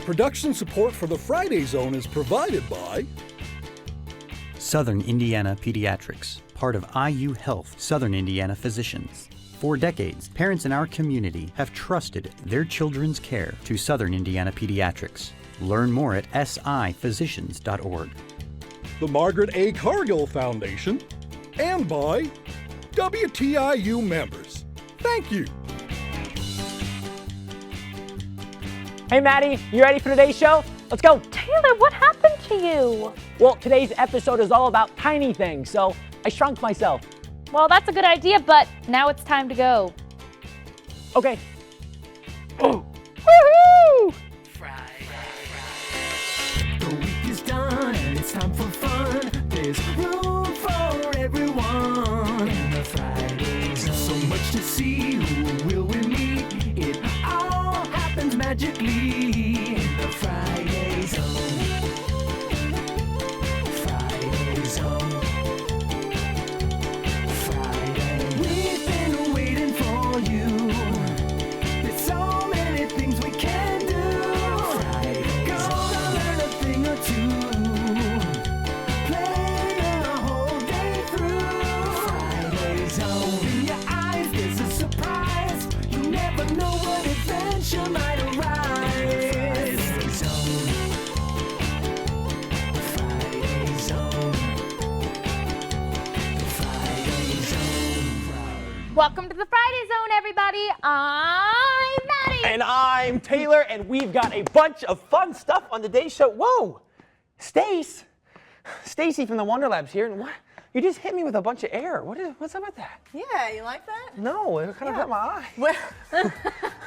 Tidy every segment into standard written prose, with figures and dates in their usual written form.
Production support for the Friday Zone is provided by Southern Indiana Pediatrics, part of IU Health, Southern Indiana Physicians. For decades, parents in our community have trusted their children's care to Southern Indiana Pediatrics. Learn more at siphysicians.org. the Margaret A. Cargill Foundation, and by WTIU members. Thank you. Hey Maddie, you ready for today's show? Let's go. Taylor, what happened to you? Well, today's episode is all about tiny things, so I shrunk myself. Well, that's a good idea, but now it's time to go. Okay. Woohoo! The week is done and it's time for fun. There's room for everyone in the Friday Zone. So much to see, who will we meet? It all happens magically in the Friday Zone. Friday Zone. Friday. We've been waiting for you. There's so many things we can do. Friday. Gonna learn a thing or two. Play the whole day through. Friday Zone. In your eyes, there's a surprise. You never know what adventure might arise. Friday Zone. Friday Zone. Friday Zone. Welcome to the Friday Zone, everybody. I'm Maddie. And I'm Taylor, and we've got a bunch of fun stuff on today's show. Whoa, Stacy from the WonderLab's here, and what? You just hit me with a bunch of air. What's up with that? Yeah, you like that? No, it kind of hurt my eye. Well,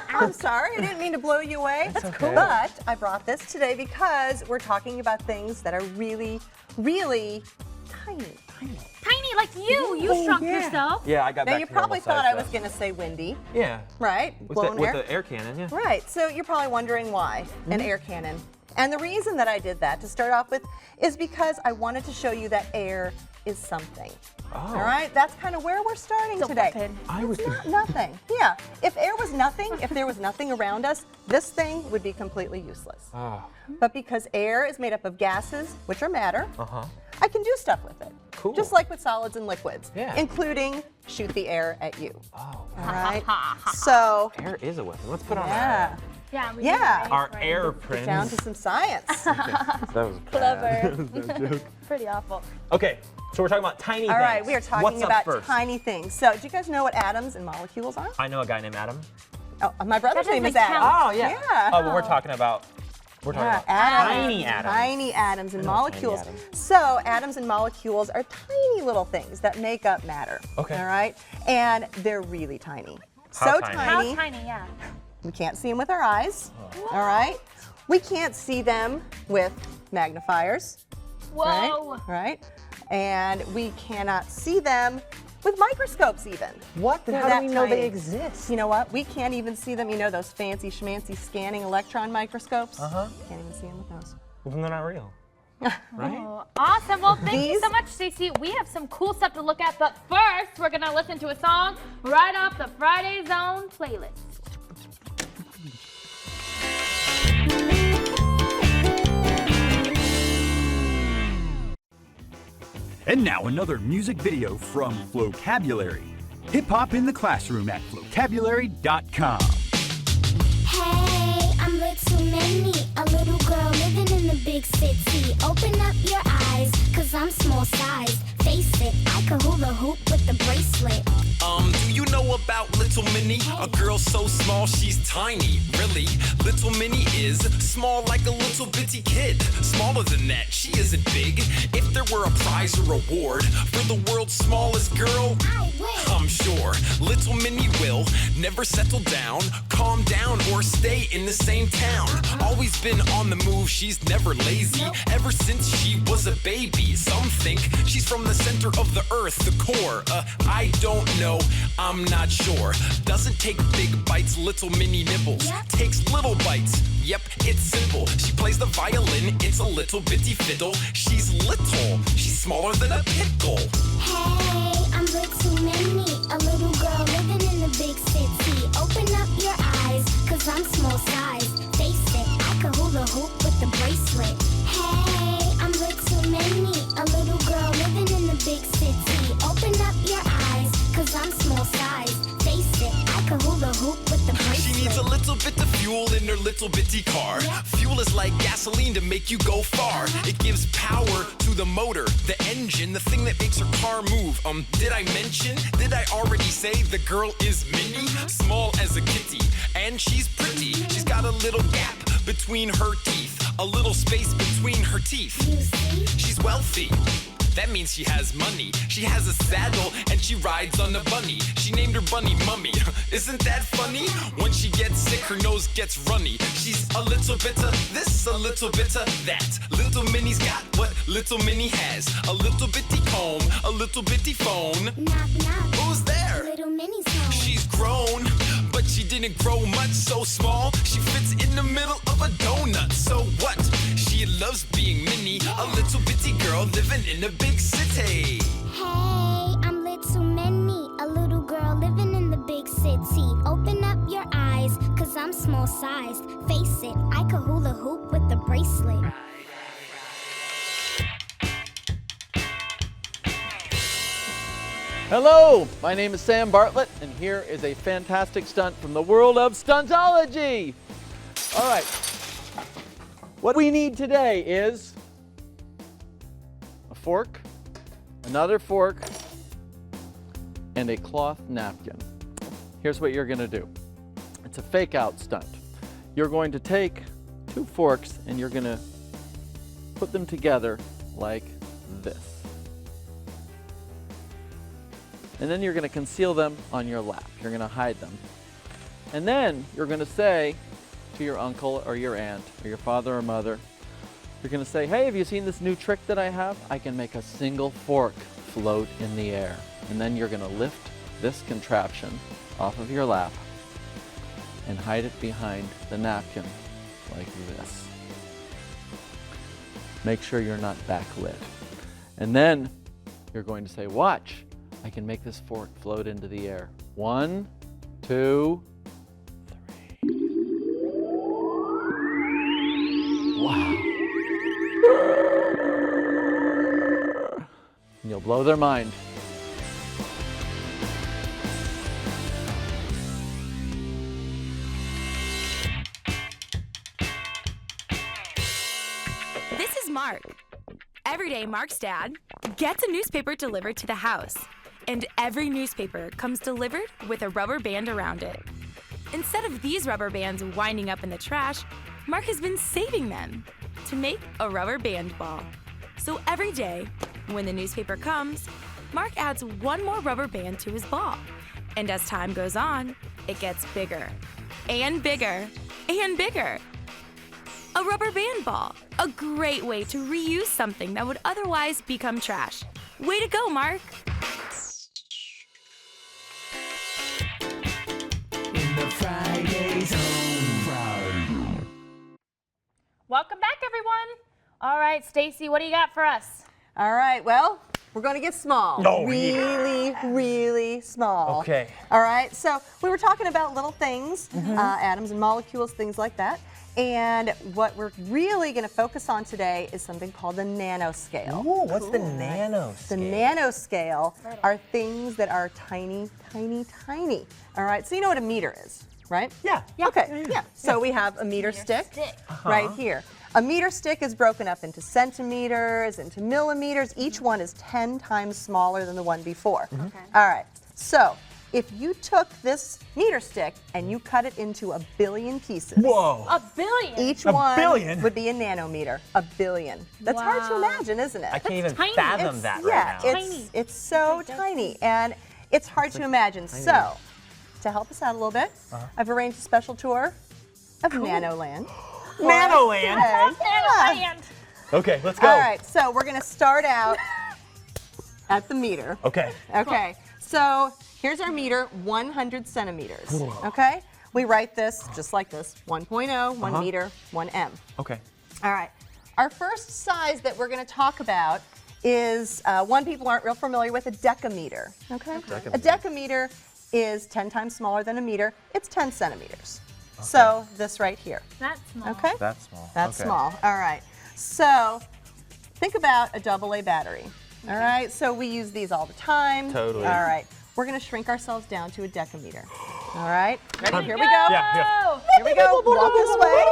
I'm sorry, I didn't mean to blow you away. That's okay. But I brought this today because we're talking about things that are really, really tiny. Tiny like you. You shrunk yourself. Yeah, I got Now, back you to probably normal thought size, I was though. going to say windy, Yeah. right? With Blown air. the air cannon, yeah. Right, so you're probably wondering why an air cannon. And the reason that I did that to start off with is because I wanted to show you that air is something. Oh. All right, that's kind of where we're starting So today. nothing. It's not nothing. Yeah, if air was nothing, if there was nothing around us, this thing would be completely useless. Oh. But because air is made up of gases, which are matter, I can do stuff with it. Cool. Just like with solids and liquids, Yeah. including shoot the air at you. Oh. All right, so Air is a weapon. Let's put on yeah, Yeah. We Yeah. our air prints. down to some science. That was Clever. Pretty awful. Okay, so we're talking about tiny things. All right, we are talking What's up about first? tiny things. So, do you guys know what atoms and molecules are? I know a guy named Adam. Oh, my brother's That name is doesn't Adam. count. Oh, yeah. Yeah. Oh, but we're talking about Yeah, tiny atoms. Tiny atoms and I know tiny molecules. atoms. So atoms and molecules are tiny little things that make up matter. Okay. All right, and they're really tiny. How so tiny? How tiny? Yeah. we can't see them with our eyes. Oh. All right, we can't see them with magnifiers. Whoa. Right. And we cannot see them with microscopes even. What? Then They're how do that we know they tiny. exist? You know what? We can't even see them. You know those fancy schmancy scanning electron microscopes? Uh-huh. Can't even see them with those. Well, then they're not real. Right? Oh, awesome. Well, thank you These- so much, Stacey. We have some cool stuff to look at, but first, we're going to listen to a song right off the Friday Zone playlist. And now another music video from Flocabulary. Hip hop in the classroom at flocabulary.com. Hey, I'm Little Minnie, a little girl living in the big city. Open up your eyes, cause I'm small size. Face it, I can hula hoop with the bracelet. Do you know about Little Minnie? A girl so small she's tiny, really. Little Minnie is small like a little bitty kid. Smaller than that, she isn't big. If there were a prize or reward for the world's smallest girl, I'm sure Little Minnie will never settle down, calm down, or stay in the same town. Always been on the move, she's never lazy. Ever since she was a baby. Some think she's from the center of the earth, the core. I don't know, I'm not sure. Doesn't take big bites, Little Minnie nibbles. Takes little bites, yep, it's simple. She plays the violin, it's a little bitty fiddle. She's little, she's smaller than a pickle. Hey, I'm Little Minnie, a little girl living in the big city. Open up your eyes, cause I'm small size. Face it, I can hula hoop with the bracelet. Hey, I'm little Minnie, a little girl living in the big city. Open up your eyes, cause I'm small size. Face it, I can hula hoop with the bracelet. She needs a little bit of fuel in her little bitty car. Fuel is like gasoline to make you go far. It gives power to the motor, the engine, the thing that makes her car move. Did I already say the girl is Minnie? Small as a kitty, and she's pretty. She's got a little gap between her teeth, a little space between her teeth. You see? She's wealthy. That means she has money. She has a saddle and she rides on a bunny. She named her bunny Mummy. Isn't that funny? When she gets sick, her nose gets runny. She's a little bit of this, a little bit of that. Little Minnie's got what little Minnie has. A little bitty comb, a little bitty phone. Knock, knock. Who's there? Little Minnie's home. She's grown, but she didn't grow much, so small. She fits in the middle of a donut. So what? She loves being Minnie, a little bitty girl living in a big city. Hey, I'm little Minnie, a little girl living in the big city. Open up your eyes, cause I'm small sized. Face it, I can hula hoop with the bracelet. Hello, my name is Sam Bartlett, and here is a fantastic stunt from the world of Stuntology. All right, what we need today is a fork, another fork, and a cloth napkin. Here's what you're gonna do. It's a fake out stunt. You're going to take 2 forks and you're gonna put them together like this. And then you're gonna conceal them on your lap. You're gonna hide them. And then you're gonna say to your uncle or your aunt or your father or mother, you're gonna say, hey, have you seen this new trick that I have? I can make a single fork float in the air. And then you're gonna lift this contraption off of your lap and hide it behind the napkin like this. Make sure you're not backlit. And then you're going to say, watch, I can make this fork float into the air. 1, 2, 3. Wow. And you'll blow their mind. This is Mark. Every day, Mark's dad gets a newspaper delivered to the house. And every newspaper comes delivered with a rubber band around it. Instead of these rubber bands winding up in the trash, Mark has been saving them to make a rubber band ball. So every day, when the newspaper comes, Mark adds 1 more rubber band to his ball. And as time goes on, it gets bigger and bigger and bigger. A rubber band ball, a great way to reuse something that would otherwise become trash. Way to go, Mark! Friday Zone. Welcome back, everyone. All right, Stacy, what do you got for us? All right, well, we're going to get small. Really small. Okay. All right, so we were talking about little things, atoms and molecules, things like that. And what we're really going to focus on today is something called the nanoscale. Ooh, what's the nanoscale? The nanoscale are things that are tiny, tiny, tiny. All right, so you know what a meter is, right? Yeah. Okay, yeah. So we have a meter stick right here. A meter stick is broken up into centimeters, into millimeters. Each one is 10 times smaller than the one before. Okay. All right, so if you took this meter stick and you cut it into 1 billion pieces. Whoa. 1 billion? Each A one billion? would be a nanometer. 1 billion. That's hard to imagine, isn't it? I can't even tiny. fathom that right now. It's so tiny, and it's hard to imagine. So, to help us out a little bit, I've arranged a special tour of Nanoland. Nanoland? Nanoland. Okay, let's go. All right, so we're going to start out at the meter. Okay. Okay, so here's our meter, 100 centimeters. Okay, we write this just like this, 1.0, 1 meter, 1 m. Okay. All right, our first size that we're going to talk about is one people aren't real familiar with, a decameter. Okay, a decameter is 10 times smaller than a meter. It's 10 centimeters. So this right here. That's small. Okay? That's small. That's Okay. small. All right. So think about a AA battery. All right. So we use these all the time. Totally. All right. We're going to shrink ourselves down to a decameter. All right. Ready? Here we go. Yeah, yeah. Here we go. Walk this way.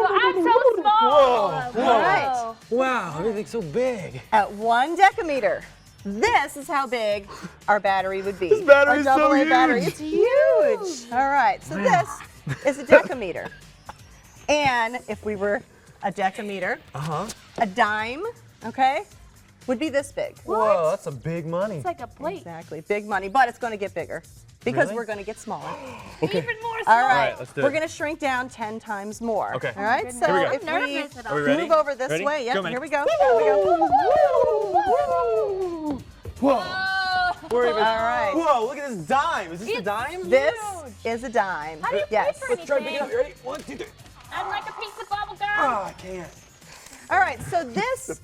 I'm so small. Whoa. All right. Wow, everything's so big. At 1 decameter, this is how big our battery would be. This battery's our so AA huge. battery. It's huge. All right. So this is a decameter. And if we were a decameter, a dime, okay, would be this big. Whoa, that's some big money. It's like a plate. Exactly. Big money, but it's going to get bigger because Really? we're going to get smaller. Even more small. All right. let's do We're it. going to shrink down 10 times more. Okay. All right. Goodness. So Here we go. if I'm nervous at all. Are we ready? move over this Ready? way, yep. Go, Minnie. Here we go. Here we go. Whoa. We're even. All right. Whoa, look at this dime. Is this a dime? This is a dime. How do you Yes. pay for Let's try to pick it up. anything? You ready? 1, 2, 3. I'm like a piece of bubble gum. Oh, I can't. All right. So this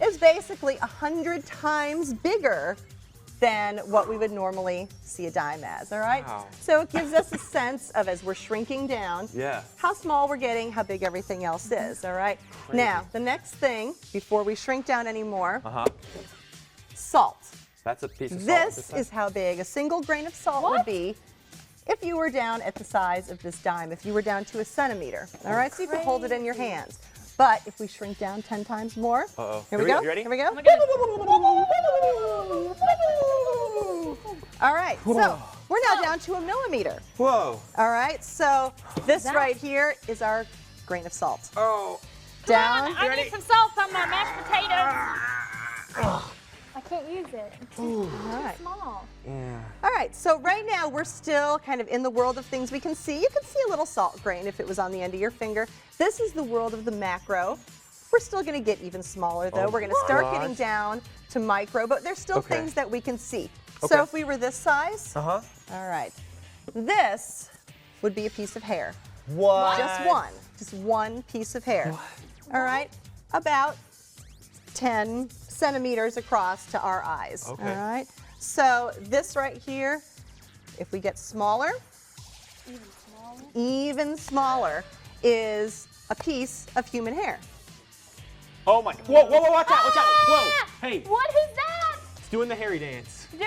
is basically 100 times bigger than what we would normally see a dime as. All right. Wow. So it gives us a sense of, as we're shrinking down, Yeah. how small we're getting, how big everything else is. All right. Now the next thing before we shrink down anymore, salt. That's a piece of salt. This is how big a single grain of salt would be if you were down at the size of this dime, if you were down to a centimeter. All right, so you can hold it in your hands. But if we shrink down 10 times more, here we go. You ready? Here we go. Oh my goodness. All right, so we're now down to a millimeter. Whoa. All right, so this right here is our grain of salt. Oh. Down. I need some salt on my mashed potatoes. I can't use it. It's too right. small. Yeah. All right, so right now we're still kind of in the world of things we can see. You can see a little salt grain if it was on the end of your finger. This is the world of the macro. We're still going to get even smaller though. We're going to start getting down to micro, but there's still things that we can see. So if we were this size, all right, this would be a piece of hair. What? Just one piece of hair. All right, about 10 centimeters across to our eyes. Okay. All right. So this right here, if we get smaller, even smaller, is a piece of human hair. Oh my. Whoa, whoa, whoa, watch out, watch out. Whoa. Hey, What is that? it's doing the hairy dance. Do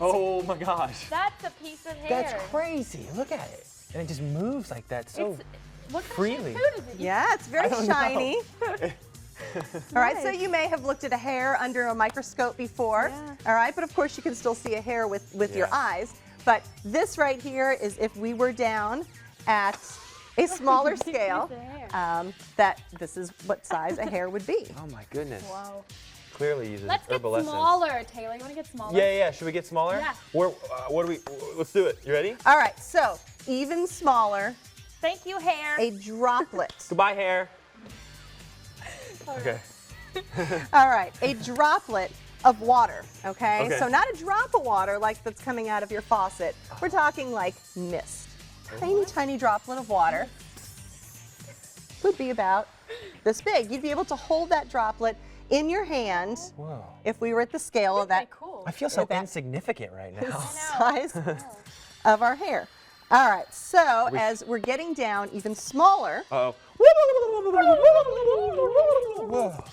Oh my gosh. That's a piece of hair. That's crazy. Look at it. And it just moves like that so What kind freely. of food is it? Yeah, it's very don't know. shiny. All right, so you may have looked at a hair under a microscope before. All right, but of course you can still see a hair with your eyes. But this right here is if we were down at a smaller scale, that this is what size a hair would be. Oh my goodness. Wow. Clearly uses Let's get herbal essence. smaller, Taylor. You want to get smaller? Yeah, yeah. Should we get smaller? Yeah. Where? What do we? Let's do it. You ready? All right, so even smaller, Thank you, hair. a droplet. Goodbye, hair. Okay. All right, a droplet of water, okay? Okay. So not a drop of water like that's coming out of your faucet. We're talking like mist. Tiny, tiny droplet of water would be about this big. You'd be able to hold that droplet in your hand Whoa. if we were at the scale of that Cool. I feel so insignificant right now. size of our hair. All right, so as we're getting down even smaller, Uh-oh. Whoa.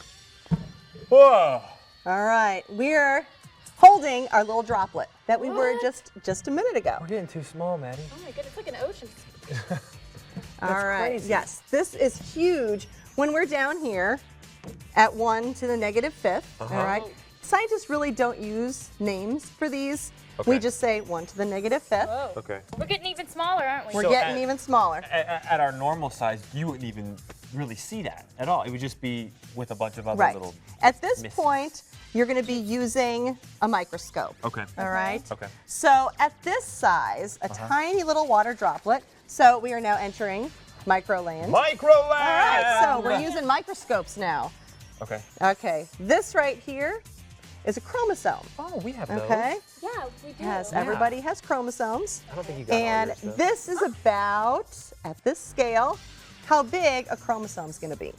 Whoa. all right, we're holding our little droplet that we were just a minute ago. We're getting too small, Maddie. Oh my goodness, it's like an ocean. All right, crazy. yes, this is huge. When we're down here at 1 to the -5th, all right, scientists really don't use names for these. We just say 1 to the -5th. Whoa. Okay. We're getting even smaller, aren't we? We're So getting even smaller. At our normal size, you wouldn't even really see that at all. It would just be with a bunch of other Right. little. At this mists. point, you're going to be using a microscope. Okay. All right. Okay. So at this size, a tiny little water droplet. So we are now entering microland. Microlab. All right. So we're using microscopes now. Okay. Okay. This right here is a chromosome. Oh, we have those. Okay. Yeah, we do. Yes, everybody has chromosomes. I don't think you got And all your stuff. this is about, at this scale, how big a chromosome is going to be.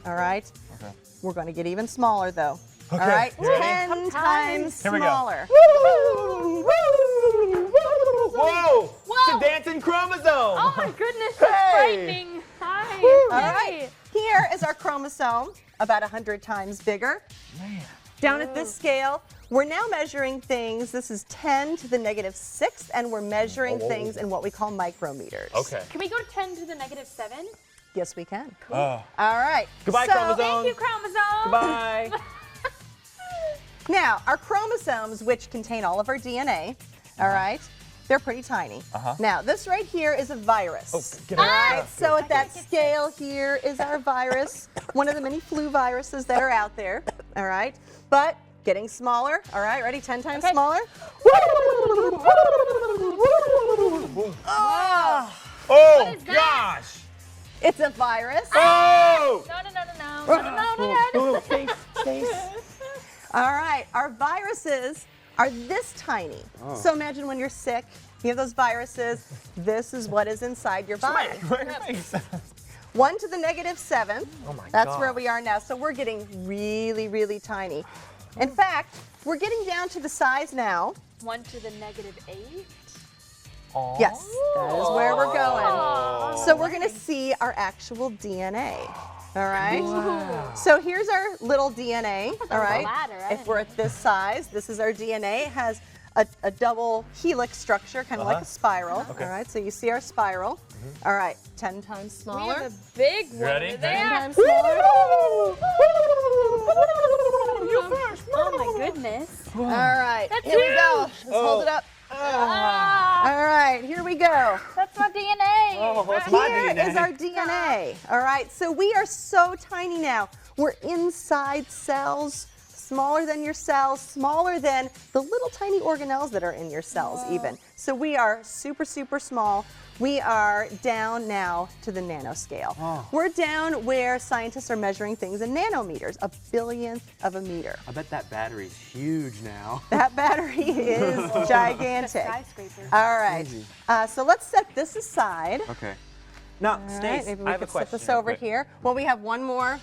All right? Okay. We're going to get even smaller, though. Okay, All right? you ready? 10 times Here we go. smaller. Whoa! Whoa! It's a dancing chromosome! Oh my goodness, that's frightening. Hi. All right. Here is our chromosome, about 100 times bigger. Man. Down at this scale, we're now measuring things. This is 10 to the negative 6, and we're measuring things in what we call micrometers. Okay. Can we go to 10 to the negative 7? Yes, we can. Cool. All right. Goodbye, so, chromosome. Thank you, chromosome. Goodbye. Now, our chromosomes, which contain all of our DNA, all right, they're pretty tiny. Now, this right here is a virus. Oh, get all it. right, so at that scale here is our virus, one of the many flu viruses that are out there, all right, but getting smaller, all right, ready, 10 times smaller. Oh, gosh. It's a virus. Oh! No. All right, our viruses are this tiny. So imagine when you're sick, you have those viruses, this is what is inside your body. 1 to the negative 7. Oh my That's God. where we are now. So we're getting really, really tiny. In fact, we're getting down to the size now. 1 to the negative 8. Yes, that is where we're going. So we're going to see our actual DNA. All right. Wow. So here's our little DNA. All right. ladder, I If didn't we're at this size, this is our DNA. It has a double helix structure, kind of like a spiral. Okay. All right. So you see our spiral. All right. 10 times We smaller. have a big one Ready? over 10 there. times smaller. Oh my goodness. All right. That's Here we go. huge. Let's hold it up. Ah, All right. Here we go. that's my DNA. Oh, what's my Here DNA? is our DNA. All right, so we are so tiny now. We're inside cells, smaller than your cells, smaller than the little tiny organelles that are in your cells even. So we are super, super small. We are down now to the nanoscale. We're down where scientists are measuring things in nanometers, a billionth of a meter. I bet that battery's huge now. That battery is gigantic. Skyscraper. All right, so let's set this aside. Okay. Now, All right, Stace, maybe I we have a could question. set this over here. Well, we have one more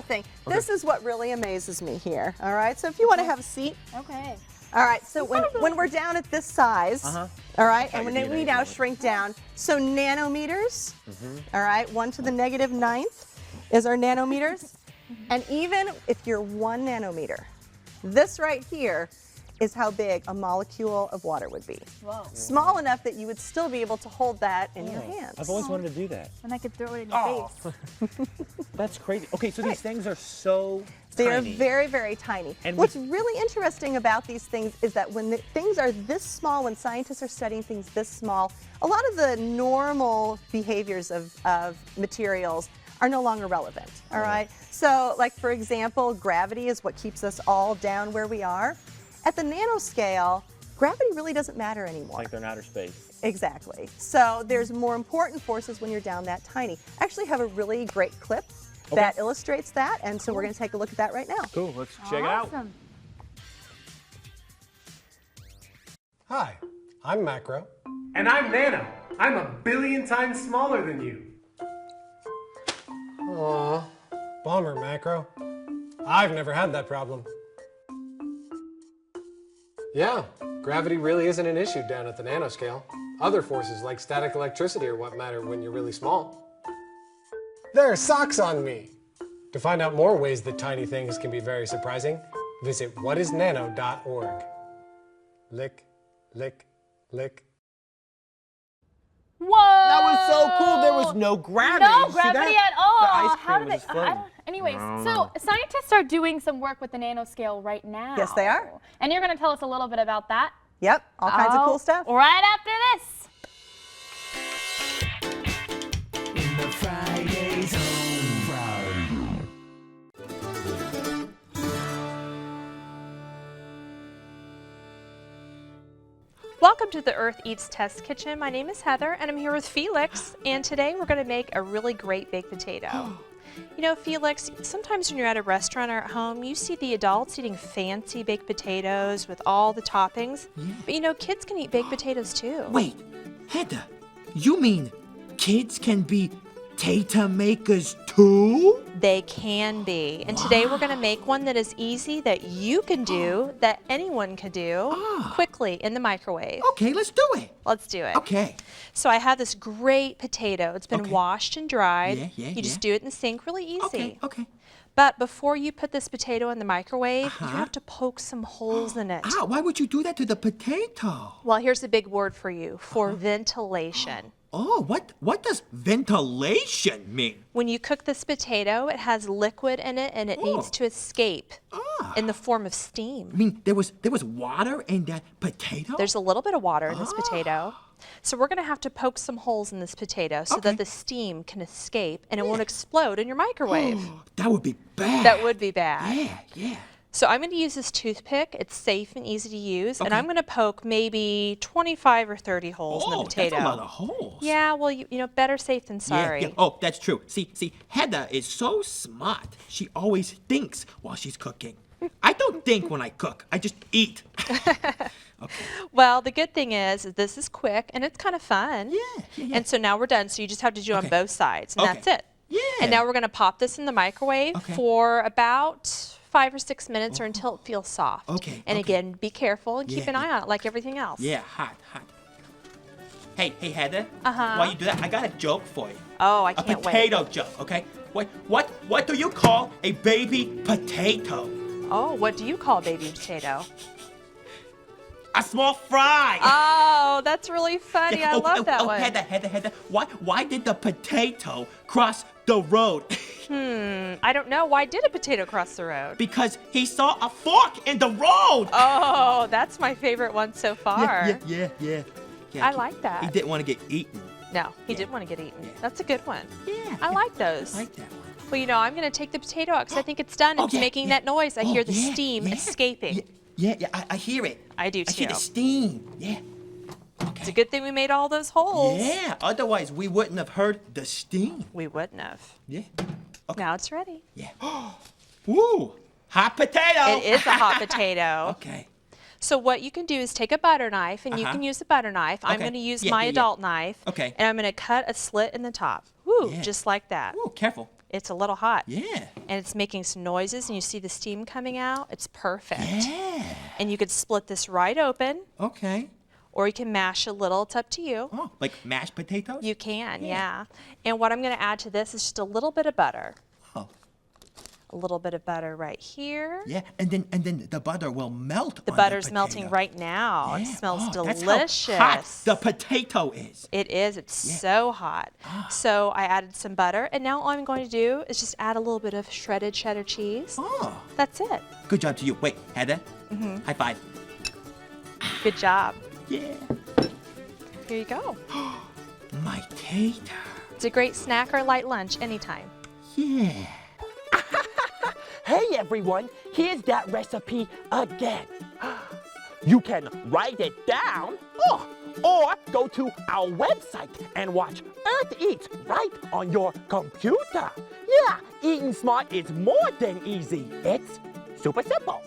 thing. okay. This is what really amazes me here. All right, so if you want to have a seat. Okay. All right, so when we're down at this size, all right, and when we now shrink down, so nanometers, all right, 1 to the negative 9th is our nanometers. And even if you're 1 nanometer, this right here is how big a molecule of water would be. Whoa. Small enough that you would still be able to hold that in your hands. I've always wanted to do that. And I could throw it in your face. That's crazy. Okay, so these things are so They are tiny. very, very tiny. And what's really interesting about these things is that when things are this small, when scientists are studying things this small, a lot of the normal behaviors of materials are no longer relevant, all right? So, like, for example, gravity is what keeps us all down where we are. At the nanoscale, gravity really doesn't matter anymore. Like they're in outer space. Exactly. So there's more important forces when you're down that tiny. I actually have a really great clip that illustrates that, and so we're going to take a look at that right now. Cool, let's check it out. Awesome. Hi, I'm Macro. And I'm Nano. I'm a billion times smaller than you. Aw, bummer, Macro. I've never had that problem. Yeah, gravity really isn't an issue down at the nanoscale. Other forces like static electricity are what matter when you're really small. There are socks on me! To find out more ways that tiny things can be very surprising, visit whatisnano.org. Lick, lick, lick. Whoa! That was so cool. There was no gravity. No See gravity that? at all. The ice How cream do was they? floating. Anyways, so scientists are doing some work with the nanoscale right now. Yes, they are. And you're going to tell us a little bit about that. Yep, all kinds of cool stuff. Right after this. In the Friday Zone. Welcome to the Earth Eats Test Kitchen. My name is Heather and I'm here with Felix, and today we're going to make a really great baked potato. You know, Felix, sometimes when you're at a restaurant or at home, you see the adults eating fancy baked potatoes with all the toppings. Yeah. But you know, kids can eat baked potatoes too. Wait, Heather, you mean kids can be potato makers too? They can be. And today we're going to make one that is easy, that you can do, that anyone can do quickly in the microwave. Okay, let's do it. Let's do it. Okay. So I have this great potato. It's been washed and dried. You just do it in the sink really easy. Okay. But before you put this potato in the microwave, you have to poke some holes in it. Why would you do that to the potato? Well, here's a big word for you, for ventilation. Oh, what does ventilation mean? When you cook this potato, it has liquid in it and it needs to escape in the form of steam. I mean, there was water in that potato? There's a little bit of water in this potato. So we're going to have to poke some holes in this potato so that the steam can escape and it won't explode in your microwave. That would be bad. That would be bad. Yeah. So I'm going to use this toothpick. It's safe and easy to use. And I'm going to poke maybe 25 or 30 holes in the potato. That's a lot of holes. Yeah, well, you know, better safe than sorry. Yeah. Oh, that's true. See, Heather is so smart. She always thinks while she's cooking. I don't think when I cook. I just eat. Well, the good thing is this is quick and it's kind of fun. Yeah. And so now we're done. So you just have to do on both sides, and that's it. Yeah. And now we're going to pop this in the microwave for about 5 or 6 minutes or until it feels soft. And again, be careful and keep an eye on it like everything else. Yeah, hot. Hey, Heather. While you do that, I got a joke for you. Oh, I can't wait. A potato joke, okay? What do you call a baby potato? Oh, what do you call a baby potato? A small fry. Oh, that's really funny. I love that one. Heather, why did the potato cross the road? I don't know. Why did a potato cross the road? Because he saw a fork in the road. Oh, that's my favorite one so far. Yeah. I like that. He didn't want to get eaten. No, he didn't want to get eaten. That's a good one. Yeah. I like those. I like that one. Well, you know, I'm going to take the potato out because I think it's done. It's making that noise. I hear the steam escaping. Yeah, I hear it. I do too. I hear the steam. Yeah. It's a good thing we made all those holes. Yeah, otherwise we wouldn't have heard the steam. We wouldn't have. Yeah. Now it's ready. Yeah. Woo! Hot potato! It is a hot potato. Okay. So what you can do is take a butter knife, and you can use a butter knife. I'm going to use my adult knife. Okay. And I'm going to cut a slit in the top. Woo, just like that. Ooh, careful. It's a little hot. Yeah. And it's making some noises, and you see the steam coming out. It's perfect. Yeah. And you could split this right open. Okay. Or you can mash a little. It's up to you. Oh, like mashed potatoes? You can, yeah. And what I'm going to add to this is just a little bit of butter. Oh. A little bit of butter right here. Yeah, and then the butter will melt. The butter's melting right now. It smells delicious. That's how hot the potato is. It is. It's so hot. So I added some butter, and now all I'm going to do is just add a little bit of shredded cheddar cheese. Oh. That's it. Good job to you. Wait, Heather. High five. Good job. Yeah. Here you go. My tater. It's a great snack or light lunch anytime. Yeah. Hey everyone, here's that recipe again. You can write it down or go to our website and watch Earth Eats right on your computer. Yeah, eating smart is more than easy. It's super simple.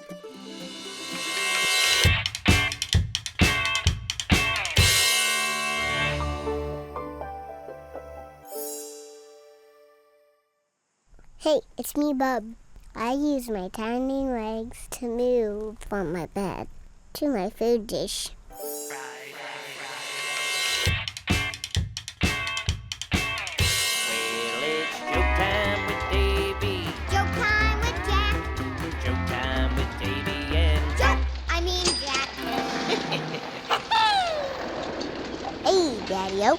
Hey, it's me, Bub. I use my tiny legs to move from my bed to my food dish. Well, it's joke time with Davy. Joke time with Jack. Joke time with Davy and Joke, I mean Jack. Hey, Daddy-O.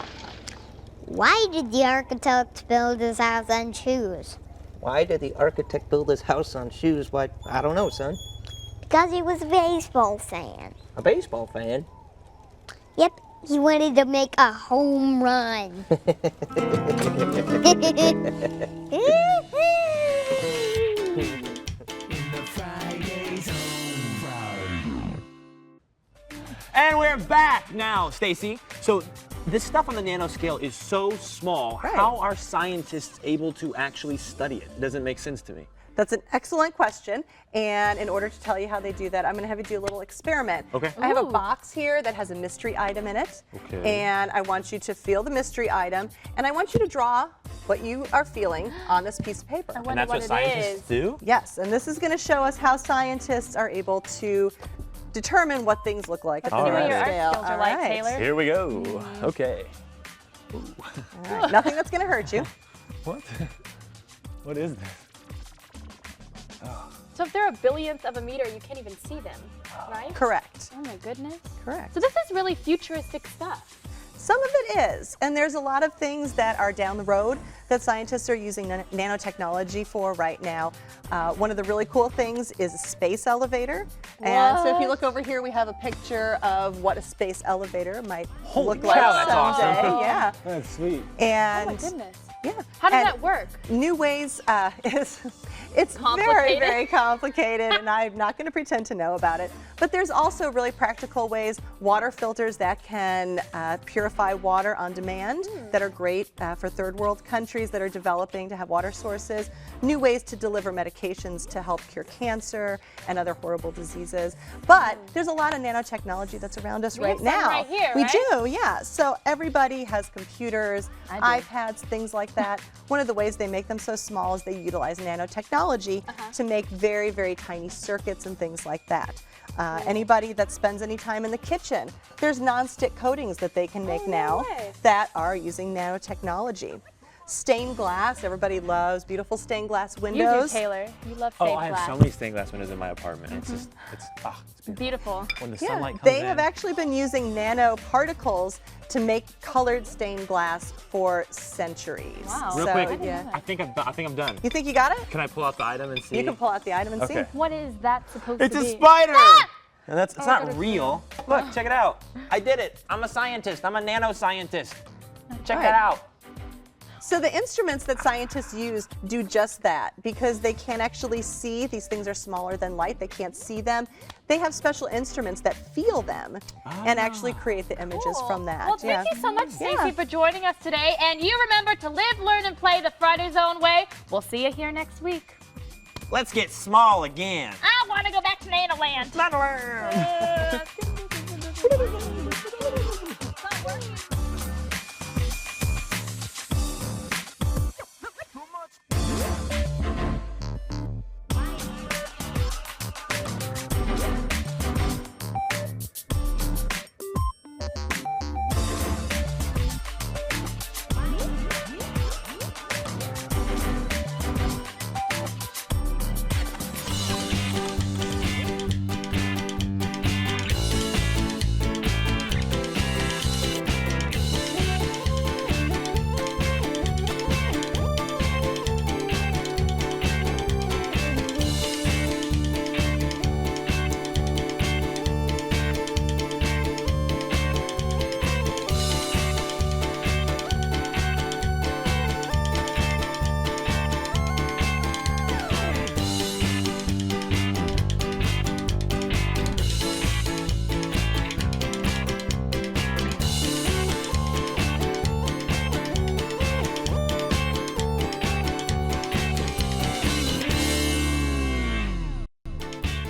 Why did the architect build his house on shoes? Why did the architect build his house on shoes? Why, I don't know, son. Because he was a baseball fan. A baseball fan? Yep, he wanted to make a home run. And we're back now, Stacy. So this stuff on the nanoscale is so small. How are scientists able to actually study it? It doesn't make sense to me. That's an excellent question. And in order to tell you how they do that, I'm going to have you do a little experiment. Okay. I have a box here that has a mystery item in it. Okay. And I want you to feel the mystery item. And I want you to draw what you are feeling on this piece of paper. And that's what scientists do? Yes. And this is going to show us how scientists are able to determine what things look like at the All right. nano Your art scale. skills are All like, right. Taylor. Here we go. Okay. All right. Nothing that's going to hurt you. What? What is this? So if they're a billionth of a meter, you can't even see them, right? Correct. Oh my goodness. Correct. So this is really futuristic stuff. Some of it is, and there's a lot of things that are down the road that scientists are using nanotechnology for right now. One of the really cool things is a space elevator. And so if you look over here, we have a picture of what a space elevator might look like cow, that's someday. awesome. Yeah. That's sweet. And Oh my goodness. yeah. How does And that work? New ways it's very, Complicated? very complicated, and I'm not going to pretend to know about it. But there's also really practical ways, water filters that can purify water on demand that are great for third world countries that are developing to have water sources. New ways to deliver medications to help cure cancer and other horrible diseases. But there's a lot of nanotechnology that's around us We right have some now. right here, we right? do, yeah. So everybody has computers, iPads, things like that. One of the ways they make them so small is they utilize nanotechnology to make very, very tiny circuits and things like that. Anybody that spends any time in the kitchen, there's non-stick coatings that they can make now that are using nanotechnology. Stained glass, everybody loves beautiful stained glass windows. You do, Taylor. You love stained Oh, glass. I have so many stained glass windows in my apartment. It's just, it's Beautiful. when the Yeah, sunlight comes they in. have actually been using nanoparticles to make colored stained glass for centuries. Wow. Real So, quick, yeah. I think I'm done. You think you got it? Can I pull out the item and see? You can pull out the item and Okay. see. What is that supposed It's to a be? spider! Ah! And it's not real. Look, check it out. I did it. I'm a scientist. I'm a nanoscientist. Check Right. that out. So the instruments that scientists use do just that because they can't actually see. These things are smaller than light. They can't see them. They have special instruments that feel them and actually create the images from that. Well, thank you so much, Stacey, for joining us today. And you remember to live, learn, and play the Friday Zone way. We'll see you here next week. Let's get small again. I want to go back to Nanoland.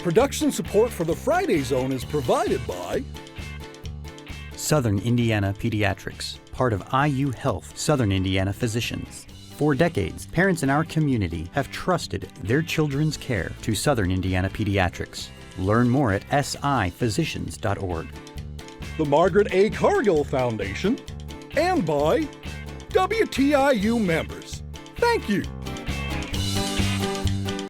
Production support for the Friday Zone is provided by Southern Indiana Pediatrics, part of IU Health, Southern Indiana Physicians. For decades, parents in our community have trusted their children's care to Southern Indiana Pediatrics. Learn more at siphysicians.org. the Margaret A. Cargill Foundation, and by WTIU members. Thank you.